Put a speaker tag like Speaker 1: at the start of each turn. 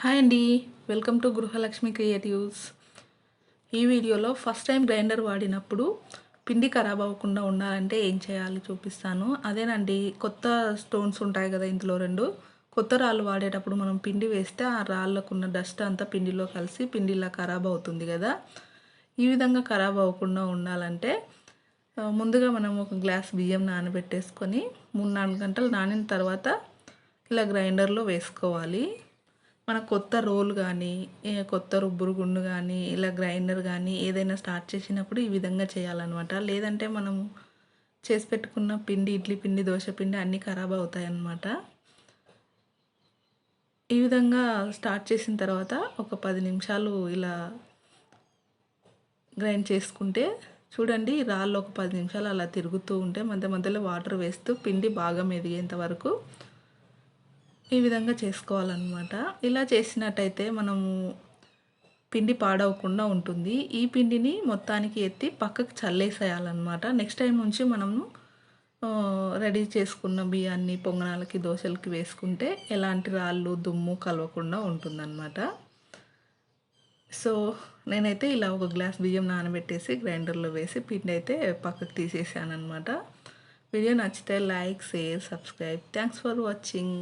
Speaker 1: Hi అండి. Welcome to Gruhalakshmi creatives. ఈ వీడియోలో ఫస్ట్ టైం గ్రైండర్ వాడినప్పుడు పిండి ఖరాబ్ అవ్వకుండా ఉండాలంటే ఏం చేయాలి చూపిస్తాను. అదేనండి, కొత్త స్టోన్స్ ఉంటాయి కదా, ఇందులో 2 కొత్త రాళ్ళు వాడేటప్పుడు మనం పిండి వేస్తే ఆ రాళ్ళకున్న డస్ట్ అంతా పిండిలో కలిసి పిండిలా ఖరాబ్ అవుతుంది కదా. ఈ విధంగా ఖరాబ్ అవ్వకుండా ఉండాలంటే ముందుగా మనం ఒక గ్లాస్ బియ్యం నానబెట్టేసుకొని 3-4 గంటలు నానిన తర్వాత ఇలా గ్రైండర్లో వేసుకోవాలి. మన కొత్త రోల్ కానీ, కొత్త రుబ్బురు గుండు కానీ, ఇలా గ్రైండర్ కానీ ఏదైనా స్టార్ట్ చేసినప్పుడు ఈ విధంగా చేయాలన్నమాట. లేదంటే మనము చేసి పెట్టుకున్న పిండి, ఇడ్లీ పిండి, దోశ పిండి అన్నీ ఖరాబ్ అవుతాయన్నమాట. ఈ విధంగా స్టార్ట్ చేసిన తర్వాత ఒక 10 నిమిషాలు ఇలా గ్రైండ్ చేసుకుంటే చూడండి, రాళ్ళు ఒక 10 నిమిషాలు అలా తిరుగుతూ ఉంటే మధ్య మధ్యలో వాటర్ వేస్తూ పిండి బాగా మెదిగేంత వరకు ఈ విధంగా చేసుకోవాలన్నమాట. ఇలా చేసినట్టయితే మనము పిండి పాడవకుండా ఉంటుంది. ఈ పిండిని మొత్తానికి ఎత్తి పక్కకు చల్లేసేయాలన్నమాట. నెక్స్ట్ టైం నుంచి మనము రెడీ చేసుకున్న బియ్యాన్ని పొంగనాలకి, దోశలకి వేసుకుంటే ఎలాంటి రాళ్ళు, దుమ్ము కలవకుండా ఉంటుందన్నమాట. సో నేనైతే ఇలా ఒక గ్లాస్ బియ్యం నానబెట్టేసి గ్రైండర్లో వేసి పిండి అయితే పక్కకు తీసేసాను అనమాట. వీడియో నచ్చితే like, share, subscribe. Thanks for watching.